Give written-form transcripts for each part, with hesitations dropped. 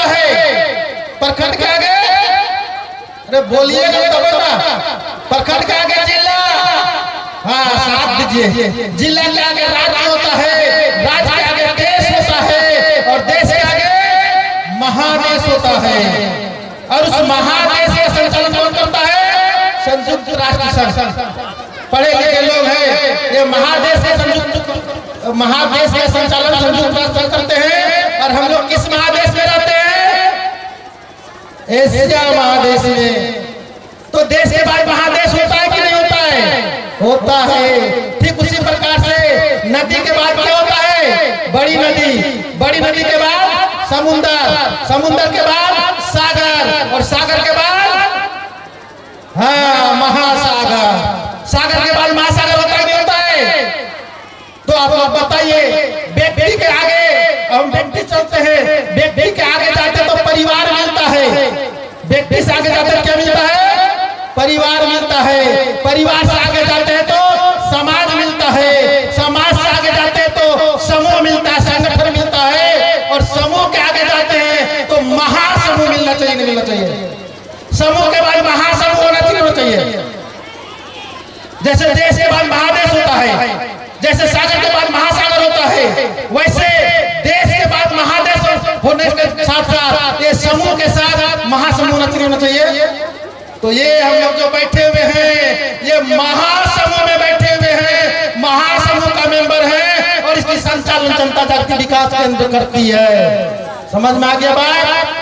होता है प्रखंड के आगे, अरे बोलिए ना, प्रखंड के आगे जिला, हाँ साथ दीजिए, जिला के आगे राज्य होता है, राज्य के आगे देश होता है, और देश के आगे महादेश होता है। और उस महादेश का संचालन कौन करता है? संयुक्त राष्ट्र संघ। पढ़े लिखे लोग हैं, ये महादेश का संचालन संयुक्त राष्ट्र संघ करते हैं। और हम लोग किस महादेश में रहते हैं? एशिया महादेश में। तो देश के बाद महादेश होता है कि नहीं होता है? होता है। ठीक उसी प्रकार से नदी के बाद क्या होता है? बड़ी नदी, बड़ी नदी के बाद समुद्र, समुद्र के बाद सागर, और सागर के बाद हाँ महासागर, सागर के बाद महासागर होता है नहीं होता है? तो आप लोग बताइए, व्यक्ति के आगे हम व्यक्ति चलते हैं, व्यक्ति के आगे जाते तो परिवार मिलता है, व्यक्ति से आगे जाते क्या मिलता है? परिवार मिलता है, परिवार से आगे जाते हैं तो समाज मिलता है, समाज से आगे जाते हैं तो समूह मिलता है, संगठन मिलता है, और समूह के आगे जाते हैं तो महासमूह मिलना चाहिए नहीं मिलना चाहिए? समूह के बाद महासमूह होना चाहिए। जैसे देश के बाद महादेश होता है, जैसे सागर के बाद महासागर होता है, वैसे देश के बाद महादेश होने के साथ साथ ये समूह के साथ महासमूह होना चाहिए। तो ये हम लोग जो बैठे हुए हैं, ये महासमूह में बैठे हुए हैं, महासमूह का मेंबर है, और इसकी संचालन जनता जागृति विकास केंद्र करती है। समझ में आ गया बात?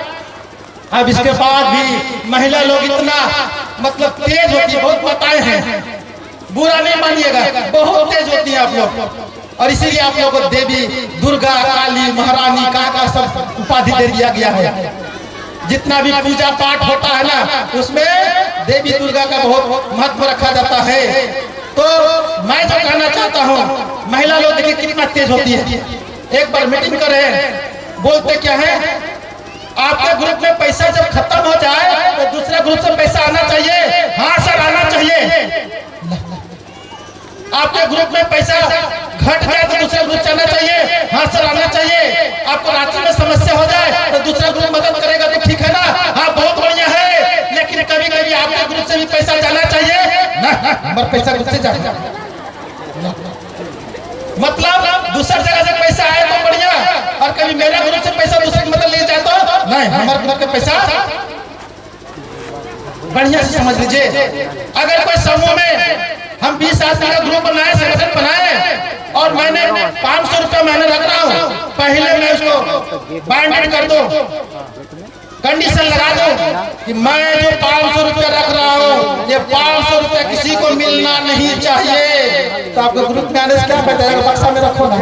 अब इसके बाद भी महिला लोग इतना मतलब तेज होती है, बहुत बताए हैं, बुरा नहीं मानिएगा, बहुत तेज होती है आप लोग। और इसीलिए आप लोगों को देवी दुर्गा, काली, महारानी, काका सब उपाधि दे दिया गया है। जितना भी पूजा पाठ होता है ना, उसमें देवी दुर्गा का बहुत महत्व रखा जाता है। तो मैं जो कहना चाहता हूँ, महिला लोग देखिए कितना तेज होती है। एक बार मीटिंग कर रहे हैं, बोलते क्या है, आपके ग्रुप में पैसा जब खत्म हो जाए तो दूसरे ग्रुप से पैसा आना चाहिए। हाँ सर आना चाहिए। आपके ग्रुप में पैसा घट गया तो दूसरे ग्रुप से आना चाहिए। हाँ सर आना चाहिए। आपको रांची में समस्या हो जाए तो दूसरा ग्रुप मदद करेगा तो ठीक है ना? हाँ बहुत बढ़िया है, लेकिन कभी कभी आपके ग्रुप से भी पैसा जाना चाहिए ना? हमारा पैसा ग्रुप से जाए, मतलब दूसरा जगह से पैसा आए तो बढ़िया, और कभी मेरा ग्रुप से पैसा दूसरे की मदद ले जाए तो नहीं, हमारे ग्रुप का पैसा बढ़िया से समझ लीजिए। अगर कोई समूह में हम 20 आदमी का ग्रुप बनाए, संगठन बनाए, और मैंने 500 रुपया महीने रख रहा हूँ, पहले मैं उसको बाइंड कर दो, कंडीशन लगा दो कि मैं जो 500 रुपया रख रहा हूँ, ये 500 रुपया किसी को मिलना नहीं चाहिए। तो आपको ग्रुप में आने से क्या पता है? बक्सा में रखो ना।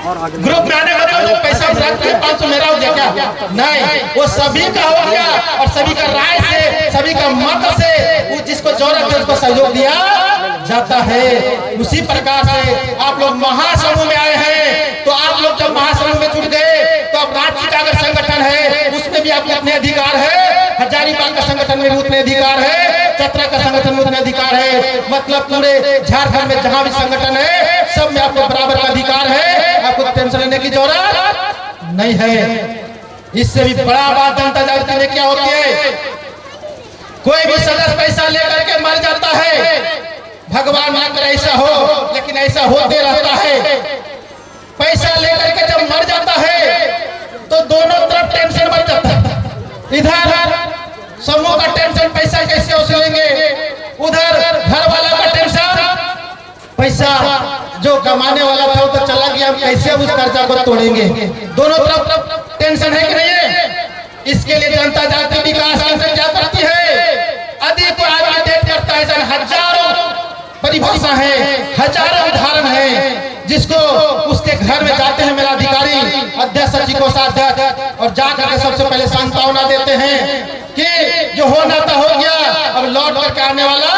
ग्रुप में आने का जो पैसा रखते हैं 500 मेरा हो गया क्या? नहीं, वो सभी का हो गया, और सभी का राय से, सभी का मत से, वो जिसको जरूरत है उसको सहयोग दिया जाता है। उसी प्रकार से आप लोग महासमूह में आए हैं, तो आप लोग जब महासमूह में जुड़ गए तो अब राज्य का अगर संगठन है उसमें भी आपके अपने अधिकार है, हजारीबाग का संगठन में भी उतने अधिकार है, चतरा का संगठन में उतने अधिकार है, मतलब पूरे झारखंड में जहां भी संगठन है सब में आपको बराबर का अधिकार है। आपको टेंशन लेने की जरूरत नहीं है। इससे भी बड़ा बात जनता जागृति में क्या होती है, कोई भी सदस्य पैसा लेकर के मर जाता है, भगवान ना करे ऐसा हो, लेकिन ऐसा होते रहता है। पैसा लेकर के जब मर जाता है तो दोनों तरफ टेंशन बढ़ जाता है। इधर समूह का टेंशन पैसा कैसे वसूलेंगे, उधर घर वाला का टेंशन पैसा जो कमाने वाला था वो तो चला गया, हम कैसे उस कर्जा को तोड़ेंगे। दोनों तरफ टेंशन है कि नहीं है? इसके लिए जनता जागृति विकास केंद्र क्या करती है, अधिक को आगे डेट करता है। हजारों परिभाषा है, हजारों उदाहरण है, जिसको उसके घर में जाते हैं मेरा अधिकारी, अध्यक्ष, सचिव, कोषाध्यक्ष, और जाकर के सबसे पहले सांत्वना देते हैं कि जो होना था हो गया, अब लौट करके आने वाला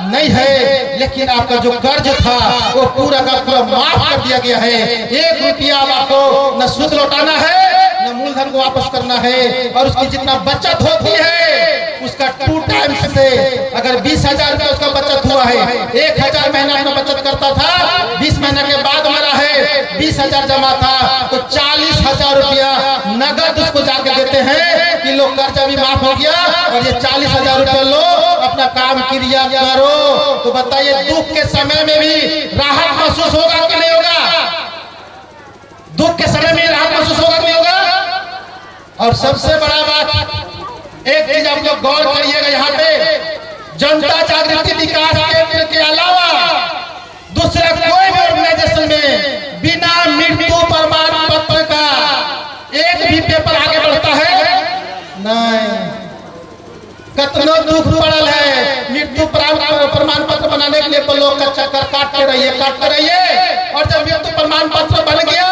नहीं है, लेकिन आपका जो कर्ज था वो पूरा का पूरा माफ कर दिया गया है। 1 रुपया आपको न सूद लौटाना है न मूलधन को वापस करना है, और उसकी जितना बचत होती है उसका 2 टाइम्स से, अगर 20,000 रुपया उसका बचत हुआ है, 1,000 महीना में बचत करता था, 20 महीने के बाद मरा है, 20,000 जमा था, तो 40,000 रुपया नगद उसको जाके देते हैं कि लो कर्जा भी माफ हो गया और ये 40,000 रुपये लो, अपना काम क्रिया करो। तो बताइए दुख के समय में भी राहत महसूस होगा कि नहीं होगा? दुख के समय में राहत महसूस होगा कि नहीं होगा? और सबसे बड़ा बात एक चीज आप लोग गौर करिएगा, यहाँ पे जनता जागृति विकास केंद्र के अलावा दूसरा कोई भी ऑर्गेनाइजेशन में बिना मृत्यु प्रमाण पत्र का एक भी पेपर आगे बढ़ता है नहीं। कितना दुख पड़ल है, मृत्यु प्रमाण पत्र बनाने के लिए लोग का चक्कर काटते रहिए और जब मृत्यु प्रमाण पत्र बन गया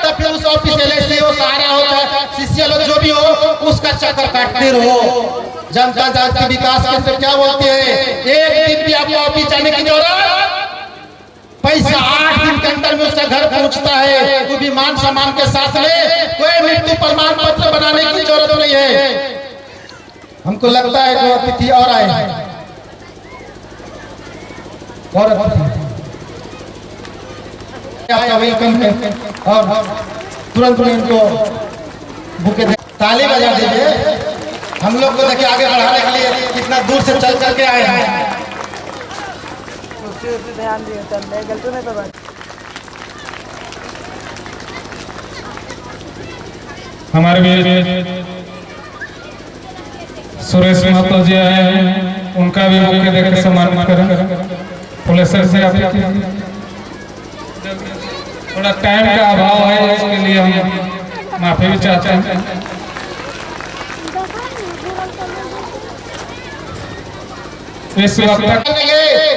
तब फिर उस ऑफिस एलआईसी हो, सहारा हो, शिष्य लोग जो भी हो उसका चक्कर काटते रहो। जनता जागृति विकास केंद्र क्या बोलते हैं, एक दिन भी आपको ऑफिस जाने की जरूरत, पैसा 8 दिन के अंदर में उसका घर पहुंचता है, वो भी मान सम्मान के साथ में। कोई मृत्यु प्रमाण पत्र बनाने की जरूरत नहीं है। हमको लगता है जो अतिथि और आए हैं और आपका वेलकम है और तुरंत इनको बुके ताली बजा दीजिए। हम लोग को देखिए आगे बढ़ाने के लिए कितना दूर से चल करके आए हैं। ध्यान दिए गलती नहीं तो हमारे भी सुरेश महतो जी आए हैं, उनका भी बुके देकर सम्मानित करें। पुलिस से आप थोड़ा टाइम का अभाव है, इसके लिए हम माफी भी चाहते हैं। इस वक्त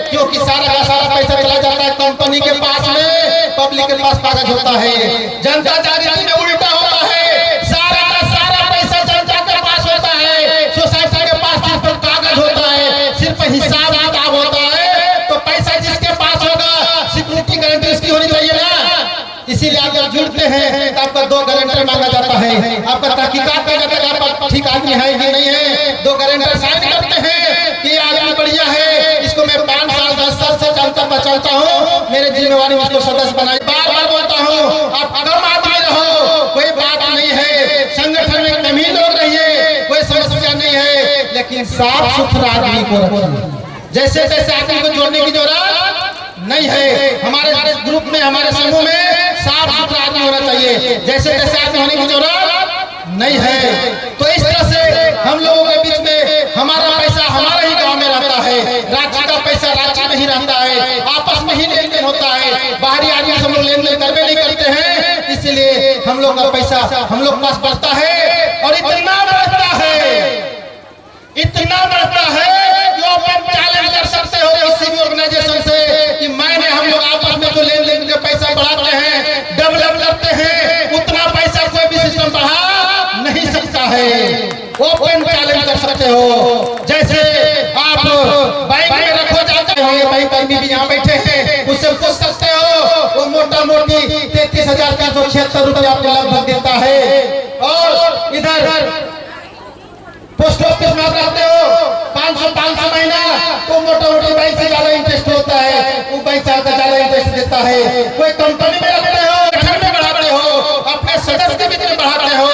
क्योंकि सारा का सारा पैसा चला जाता है कंपनी के पास में, पब्लिक के पास कागज होता है। जनता जागृति में उल्टा होता है, सारा का सारा पैसा जनता के पास होता है, सोसाइटी के पास सिर्फ कागज होता है, सिर्फ हिसाब किताब होता है। तो पैसा जिसके पास होगा सिक्योरिटी गारंटी उसकी होनी चाहिए ना। इसीलिए आप जब जुड़ते हैं तो आपका 2 गारंटर मांगा जाता है, आपका तहकीकात किया जाता है आप ठीक आदमी है कि नहीं है। 2 गारंटर साइन करते हैं कि आदमी बढ़िया है, इसको मैं 5 साल 10 साल से जानता पहचानता हूँ, मेरे जिम्मेवारी उसको सदस्य बनाई। बार बार बोलता हूँ आप कम आदमी रहो, कोई बात नहीं है, संगठन में कम ही लोग रहिए, कोई समस्या नहीं है, लेकिन साफ सुथरा आदमी को रखिए। जैसे तैसे आदमी को जोड़ने की जरूरत नहीं है। हमारे ग्रुप में, हमारे समूह में साफ सुथरा आदमी होना चाहिए, जैसे तैसे आदमी होने की जरूरत नहीं है। तो इस तरह से हम लोगों के बीच में हमारा पैसा हमारा ही गांव में रहता है, राज्य का पैसा राज्य में ही रहता है, आपस में ही लेन देन होता है, बाहरी आदमी से हम लोग लेन देन करवे नहीं करते हैं। इसलिए हम लोग का पैसा हम लोग पास बढ़ता है और इतना बढ़ता है कि ओपन चैलेंज कर सकते हो किसी भी ऑर्गेनाइजेशन से कि मैंने हम लोग आपस में जो लेन देन के पैसा बढ़ाते हैं, डेवलप करते हैं, उतना पैसा कोई भी सिस्टम बढ़ा नहीं सकता है। ओपन चैलेंज कर सकते हो। जैसे आप बैंक में रखो जाते हो, ये बैंक कर्मी भी यहाँ बैठे हैं, उससे पूछ सकते हो, वो मोटा मोटी 33,376 रुपये आपको लगभग देता है। और इधर पोस्ट ऑफिस में आप रहते हो 500 महीना, तो मोटा मोटी बैंक से ज्यादा इंटरेस्ट होता है, वो बैंक से ज्यादा इंटरेस्ट देता है। कोई कंपनी में रखते हो, घर में बढ़ाते हो, अपने सदस्य के बीच में बढ़ाते हो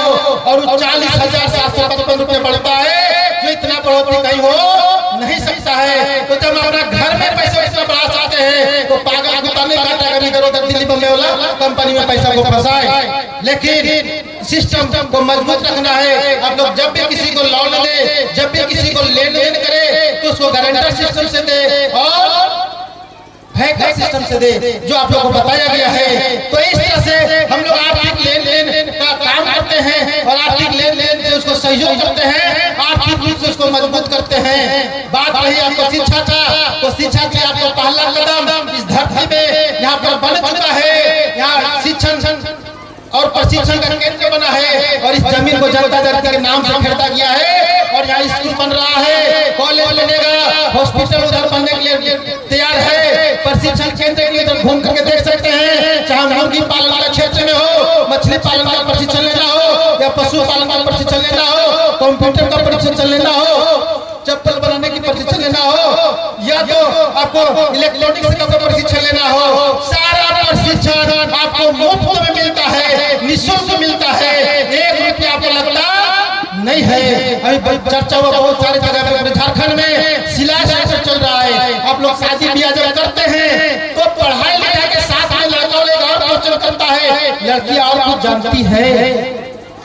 और 40,755 रुपये बढ़ता है, जो इतना बढ़ोतरी कहीं हो नहीं सकता है। तो जब अपना घर में पैसा इतना बढ़ा सकते हैं तो पागल कुत्ता नहीं काटेगा, नहीं करो दिल्ली बम्बई वाला कंपनी में पैसा को फंसाए। लेकिन सिस्टम को मजबूत रखना है। आप लोग जब भी किसी को लोन दे, जब भी किसी को लेन देन करे तो उसको गारंटर सिस्टम से दे और हैकर सिस्टम से दे, जो आप लोगों को बताया गया है। तो इस तरह से हम लोग आर्थिक लेन देन का काम करते हैं और आर्थिक लेन देन से उसको सहयोग करते हैं, आर्थिक रूप से उसको मजबूत करते हैं। बात रही आपको शिक्षा का, तो शिक्षा के आपको पहला कदम इस धरती में यहाँ पर बन चुका है। यहाँ शिक्षण और प्रशिक्षण का केंद्र बना है और इस जमीन को जनता जागृति के नाम से खरीदा गया है और यहाँ स्कूल बन रहा है, कॉलेज बनेगा, हॉस्पिटल उधर बनने के लिए तैयार है। प्रशिक्षण केंद्र के लिए इधर घूम करके देख सकते हैं, चाहे मुर्गी पालन का क्षेत्र में हो, मछली पालन का प्रशिक्षण लेना हो या पशु पालन का प्रशिक्षण लेना हो, कंप्यूटर का प्रशिक्षण लेना हो, चप्पल बनाने की प्रशिक्षण लेना हो या तो आपको इलेक्ट्रॉनिक्स का प्रशिक्षण लेना हो, सारा प्रशिक्षण आपको मुफ्त में मिलता है, निःशुल्क मिलता है। 1 रुपया नहीं है। अभी चर्चा हुआ बहुत सारी जगह पे, झारखंड में सिलाई सेक्टर चल रहा है। आप लोग शादी ब्याह जब करते हैं तो पढ़ाई लिखाई के साथ में लड़का और क्वेश्चन करता है, लड़की और कुछ जानती है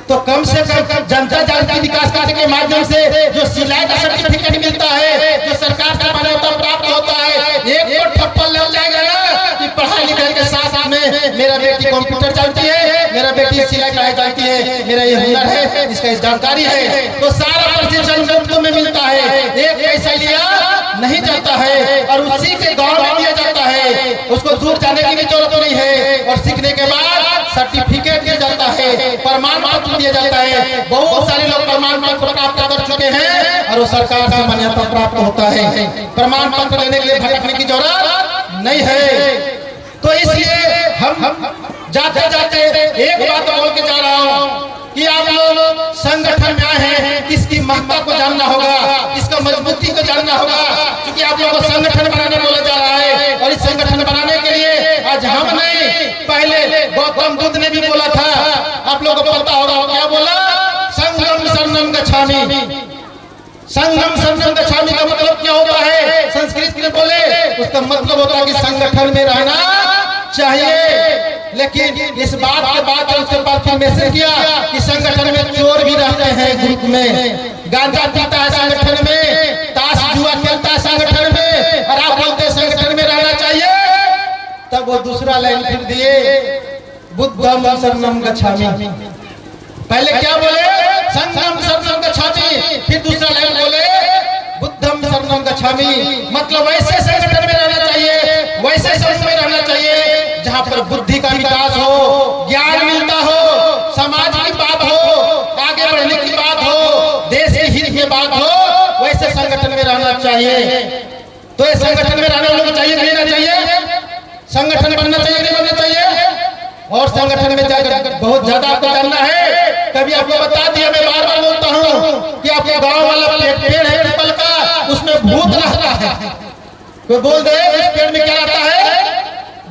तो कम से कम जनता जागृति विकास कार्य के माध्यम से जो सिलाई का सर्टिफिकेट मिलता है, जो सरकार से मान्यता प्राप्त होता है, एक तो ठप्पा लग जाएगा ना कि पढ़ाई लिखाई के साथ में मेरा बेटी कंप्यूटर जानती है, मेरा बेटी सिलाई कढ़ाई जानती है, मेरा ये हुनर है, इसका जानकारी है, तो सारा प्रशिक्षण मुफ्त में मिलता है। एक पैसा लिया नहीं जाता है और उसी के गांव में दिया जाता है, उसको दूर जाने की भी जरूरत नहीं है। और सीखने के बाद सर्टिफिकेट दिया जाता है, प्रमाण पत्र दिया जाता है। बहुत सारे लोग प्रमाण पत्र प्राप्त कर चुके हैं और वो सरकार से मान्यता प्राप्त होता है। प्रमाण पत्र लेने के लिए भटकने की जरूरत नहीं है। तो इसलिए हम जाते जाते एक बात बोल के जा रहा हूँ कि आप लोग संगठन में आए हैं, इसकी महत्ता को जानना होगा, इसका मजबूती को जानना होगा, क्योंकि आप लोगों को संगठन बनाने बोला जा रहा है। और इस संगठन बनाने के लिए आज हम नहीं, पहले गौतम बुद्ध ने भी बोला था, आप लोगों को पता होगा क्या बोला, संगम शरणम गच्छामि। संगम शरणम गच्छामि का मतलब क्या होता है, संस्कृत में बोले उसका मतलब होता है कि संगठन में रहना चाहिए। लेकिन इस बात के बाद उसके बाद फिर मैसेज किया कि संगठन में चोर भी रहते हैं, ग्रुप में गांजा पीता है संगठन में, ताश जुआ खेलता है संगठन में, और आप बोलते संगठन में रहना चाहिए। तब वो दूसरा लाइन फिर दिए, बुद्धम शरणम गच्छामि। पहले क्या बोले, संगम शरणम गच्छामि, फिर दूसरा लाइन बोले बुद्धम शरणम गच्छामि। मतलब वैसे संगठन में रहना चाहिए, वैसे संघ में रहना चाहिए जहाँ पर बुद्धि का विकास हो, ज्ञान मिलता हो, समाज की बात हो, आगे बढ़ने की बात हो, देश के हित में बात हो, वैसे संगठन में रहना चाहिए। तो ये संगठन में रहने वालों को चाहिए नहीं रहना चाहिए, संगठन बनना चाहिए नहीं बनना चाहिए। और संगठन में जाकर बहुत ज्यादा आपको जानना है। कभी आपको बता दिया, मैं बार बार बोलता हूँ कि आपके गाँव वाला पेड़ है पीपल का, उसमें भूत रहता है। कोई बोल दे इस पेड़ में क्या रहता है,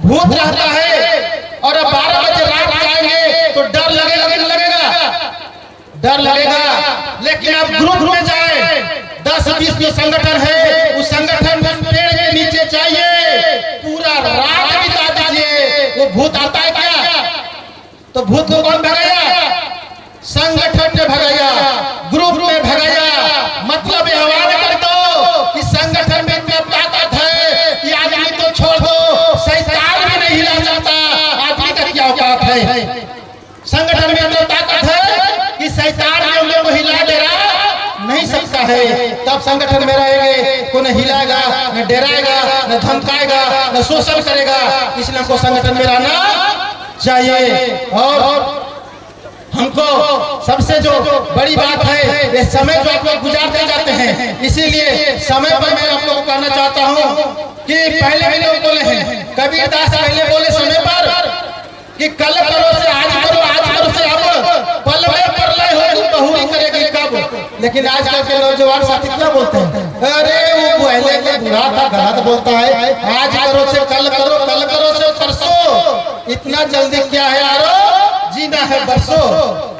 भूत रहता है। और अब 12 बजे रात में आएंगे तो डर लगेगा कि नहीं लगेगा, डर लगेगा। लेकिन आप ग्रुप में जाए, 10-20 जो संगठन है, उस संगठन में पेड़ के नीचे चाहिए, पूरा रात बिता दीजिए, वो भूत आता है क्या? तो भूत को कौन भगाया, संगठन ने भगाया, ग्रुप में भगाया। मतलब व्यवहार कर दो कि संगठन में इतना ताकत है कि आदमी तो छोड़ दो, शैतान भी नहीं हिला सकता, आदमी का क्या औकात है। संगठन में इतना ताकत है कि शैतान भी हम लोग को हिला डरा नहीं सकता है। तब संगठन में रहेंगे, को न हिलाएगा, न डराएगा, न धमकाएगा, न शोषण करेगा। इसलिए हमको संगठन में रहना चाहिए। और हमको सबसे जो बड़ी बात है, ये समय जो आप लोग गुजारते जाते हैं, इसीलिए समय पर मैं आप लोगों को कहना चाहता हूँ कि पहले भी लोग बोले हैं, कबीरदास पहले बोले समय पर कि कल करो से आज करो, आज करो से अब, पल में प्रलय होगी बहुरी करेगी कब। लेकिन आजकल के नौजवान साथी क्या बोलते हैं, अरे वो पहले के बुरा था गलत बोलता है, आज करो से कल करो, कल करो से परसों, इतना जल्दी क्या है यारो, जीना है बरसों।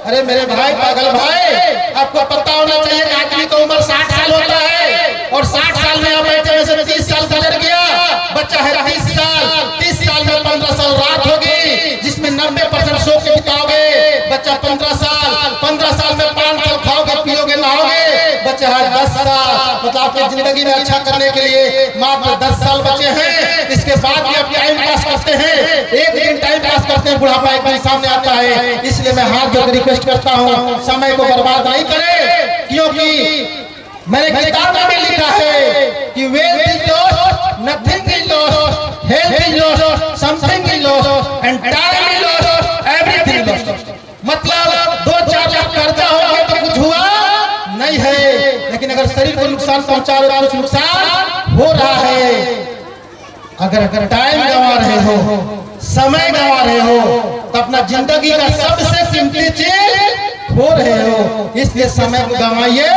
अरे मेरे भाई, पागल भाई, आपको पता होना चाहिए कि आदमी की उम्र 60 साल होता है और 60 साल में आप बैठे में से 30 साल गुजर गया, बच्चा है 30 साल, 30 साल में 15 साल रात होगी, जिसमें 90% सो के बिताओगे। बच्चा 15 साल में 5 साल खाओगे पियोगे नहाओगे, बच्चा है 10 साल। मतलब आपकी जिंदगी में अच्छा करने के लिए मात्र 10 साल बचे हैं। इसके बाद भी आप टाइम पास करते हैं, एक दिन टाइम पास करते हैं, बुढ़ापा एक दिन सामने आता है। इसलिए मैं हाथ जोड़ रिक्वेस्ट करता हूँ, समय को बर्बाद नहीं करें, क्योंकि मैंने किताब में लिखा है कि wealth is lost, nothing is lost, health is lost, something is lost and time is lost, everything lost. मतलब 2-4 लाख कर्जा हो गया तो कुछ हुआ नहीं है, लेकिन अगर शरीर को नुकसान पहुंचा रहे तो कुछ नुकसान हो रहा है। अगर टाइम गंवा रहे हो, समय गंवा रहे हो, तो अपना जिंदगी का सबसे कीमती चीज खो रहे हो। इसलिए समय को गंवाइए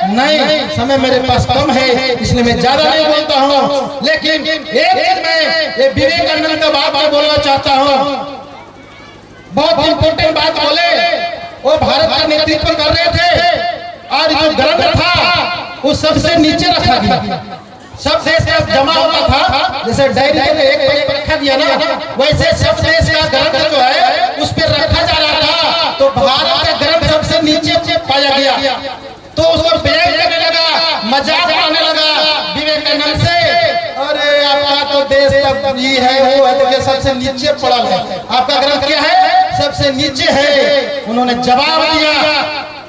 नहीं। समय मेरे पास कम है, इसलिए मैं ज्यादा नहीं बोलता हूँ। लेकिन एक चीज मैं ये विवेकानंद का बात मैं बोलना चाहता हूँ, बहुत इंपोर्टेंट बात बोले। वो भारत का नेतृत्व कर रहे थे सबसे नीचे रखा गया। सब देश का जमा हुआ था, जैसे डायरी में एक पेज पर रखा गया ना, वैसे सब देश का ग्रंथ जो है उस पर रखा जा रहा था। तो भारत का ग्रंथ सबसे नीचे पाया गया, तो उसको बैग करने लगा, मजाक उड़ाने लगा विवेकानंद से। अरे आपका तो देश तब ये है वो है, देखिए सबसे नीचे पड़ा है, आपका ग्रंथ क्या है, सबसे नीचे है। उन्होंने जवाब दिया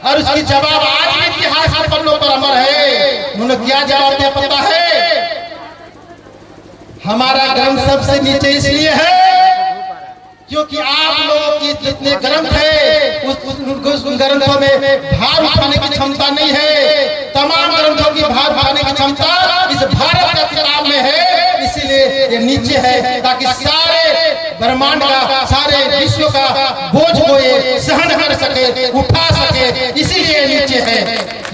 और उसकी जवाब आज भी इतिहास के पन्नों पर अमर है। उन्होंने क्या जवाब दिया पता है? हमारा ग्रंथ सबसे नीचे इसलिए है क्योंकि आप लोगों की जितने ग्रंथ है उस ग्रंथों में भार उठाने की क्षमता नहीं है। तमाम ग्रंथों की भार उठाने की क्षमता इस भारत का किताब में है, इसीलिए ये नीचे है, ताकि सारे ब्रह्मांड का, सारे विश्व का बोझ को ये सहन कर सके, उठा सके, इसीलिए नीचे है।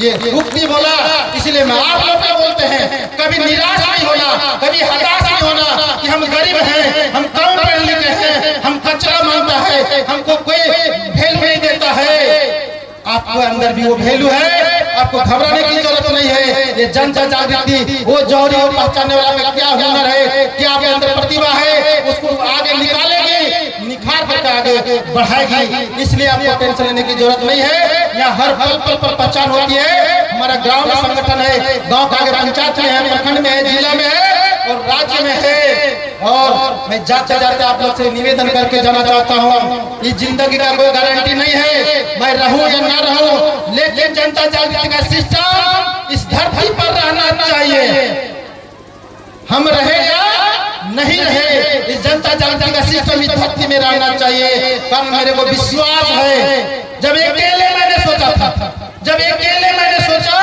ये रुक्ति बोला, इसीलिए मैं आप लोग को बोलते हैं कभी निराश नहीं होना, कभी हताश नहीं होना कि हम गरीब हैं, हम कम पढ़े लिखे हैं, हम कचरा मानता है, हमको कोई वैल्यू नहीं देता है। आपको अंदर भी वो वैल्यू है, आपको घबराने की जरूरत नहीं है। ये जनता जागृति, वो जौहरी को पहचानने वाला में क्या हुनर है, क्या आपके अंदर प्रतिभा है, उसको आगे निकालेगी, निखार करके आगे बढ़ाएगी। इसलिए आपको टेंशन लेने की जरूरत नहीं है। यहाँ हर पल पल पर पहचान होती है। हमारा गाँव में संगठन है, गाँव का आगे पंचायत में है, प्रखंड में है, जिला में है और राज्य में है। और मैं जाते जाते आप लोग से निवेदन करके जाना चाहता हूँ, इस जिंदगी का कोई गारंटी नहीं है, मैं रहूं या ना रहूं, लेकिन जनता जागृति का सिस्टम इस धरती पर रहना चाहिए। हम रहे या नहीं रहे, इस जनता जागृति का सिस्टम इस धरती में रहना चाहिए। कारण मेरे को विश्वास है, जब अकेले मैंने सोचा था, जब अकेले मैंने सोचा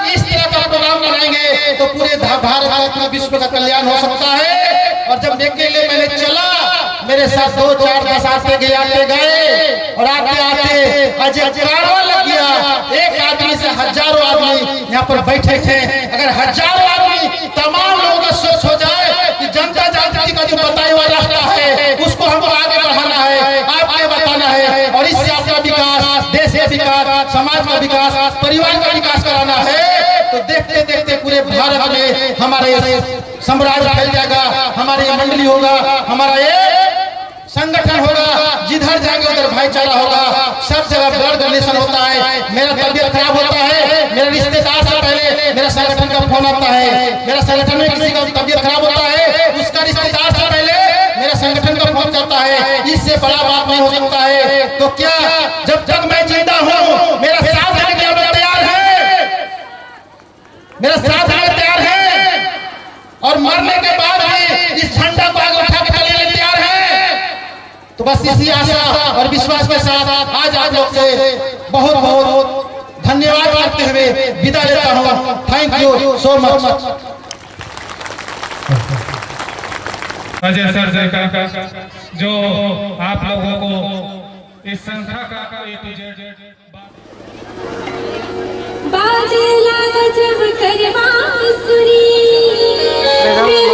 इस तरह का प्रोग्राम बनाएंगे तो पूरे भारत का, विश्व का कल्याण हो सकता है। और जब अकेले मैंने चला, मेरे साथ 2 4 10 आते गए और आते आते आज एक कारवां लग गया। एक आदमी से हजारों आदमी यहाँ पर बैठे थे। अगर हजारों आदमी, तमाम लोगों का सोच हो जाए कि जनता जागृति का जो बताया हुआ रास्ता है उसको हमको आगे बढ़ाना है, आपको बताना है, और इससे अपना विकास, देश का विकास, समाज का विकास, परिवार का विकास कराना है, तो देखते देखते पूरे भारत में हमारे साम्राज्य फैल जाएगा, हमारी मंडली होगा, हमारा ये संगठन होगा, जिधर जाएंगे उधर भाईचारा होगा, सब जगह ब्लड डोनेशन होता है। मेरा तबीयत खराब होता है, मेरे रिश्तेदार से पहले मेरा संगठन का फोन आता है। मेरा संगठन में किसी का तबीयत खराब होता है, उसका रिश्तेदार से पहले मेरा संगठन का फोन करता है। इससे बड़ा बात नहीं हो सकता है। तो क्या जब तक मैं जिंदा हूँ मेरा साथ देने के लिए तैयार है, मेरा साथ देने तैयार है, और मरने के बाद भी इस झंडा को आगे उठा के चलने के तैयार है। तो बस इसी आशा और विश्वास के साथ आज आप लोग से बहुत बहुत धन्यवाद करते हुए विदा लेता हूँ। Thank you so much. Ajay sir जयकार, जो आप लोगों को इस संस्था का A to Z बाजे लागा जब करवा सुरी Hey,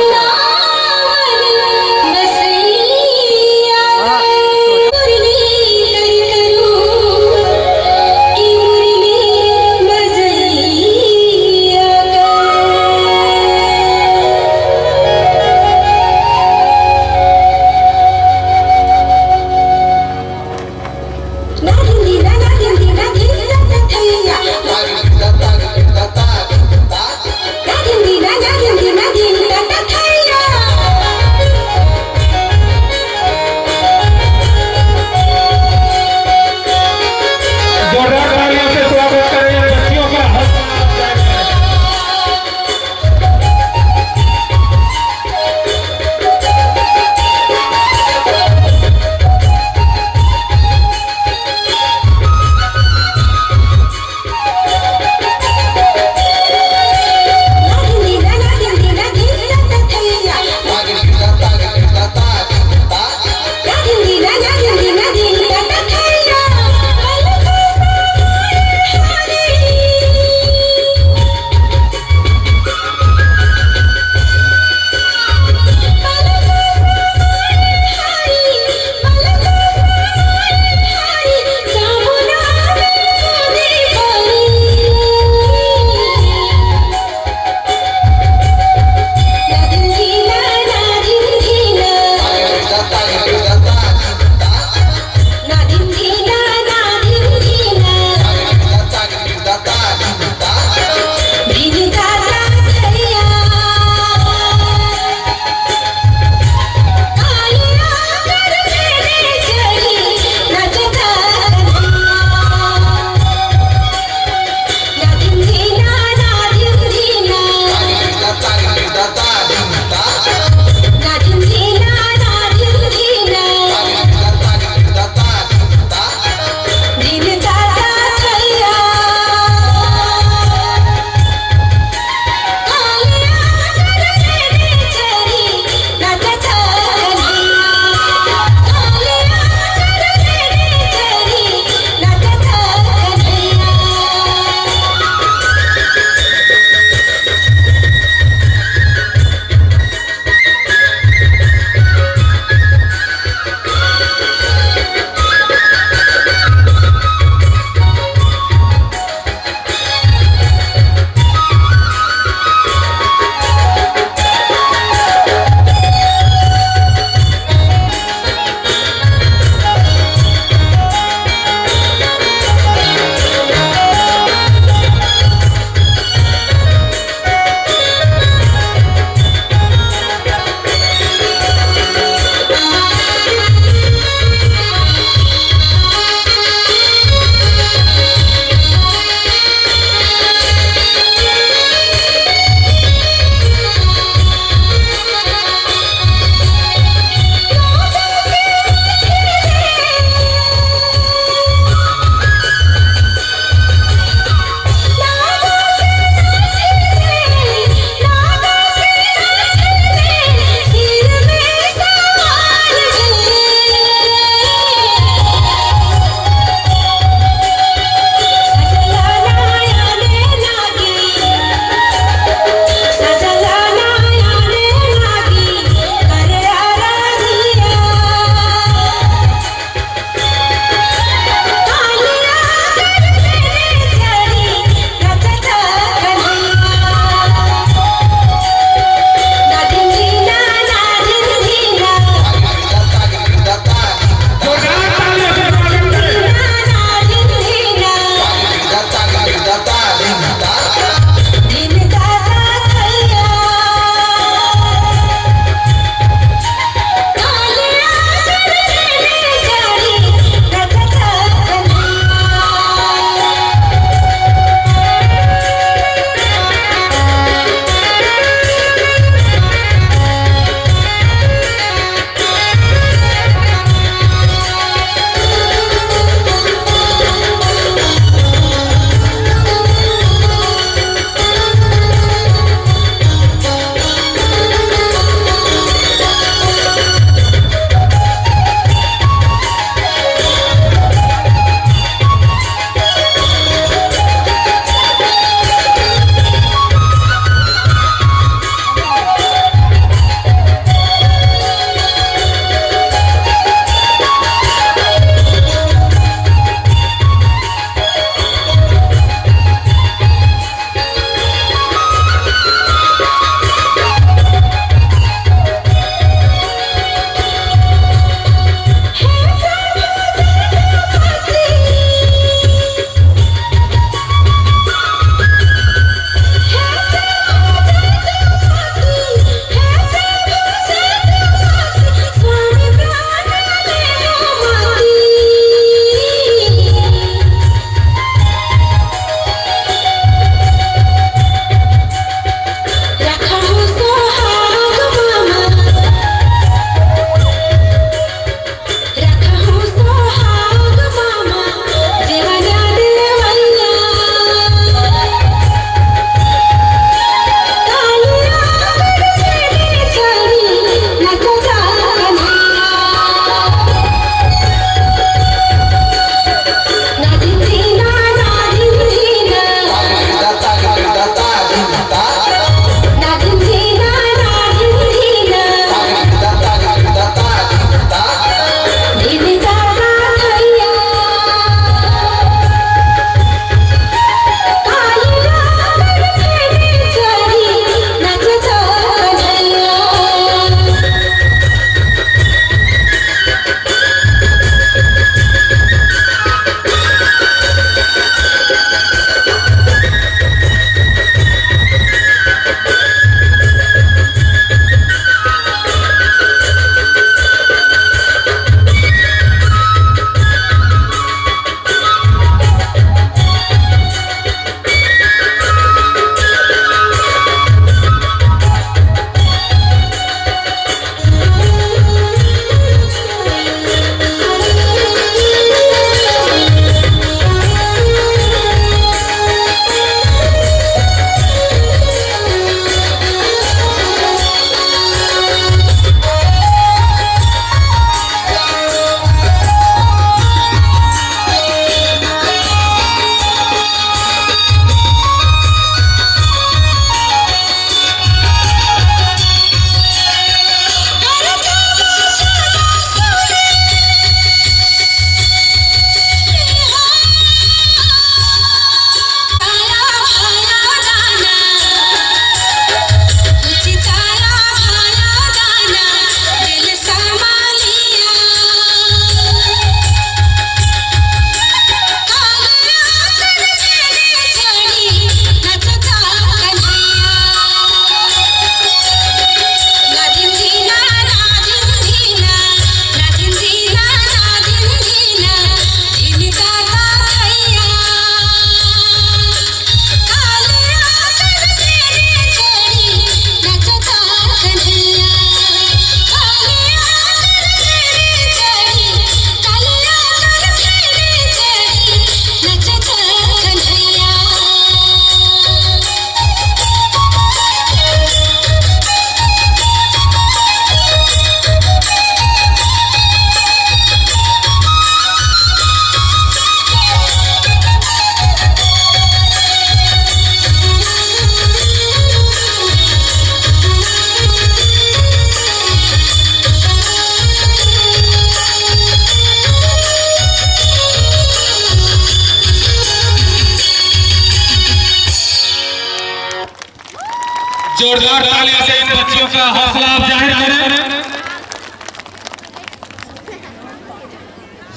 जोरदार तालियों से इन बच्चियों का हौसला आप जाहिर करें।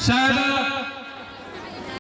शायद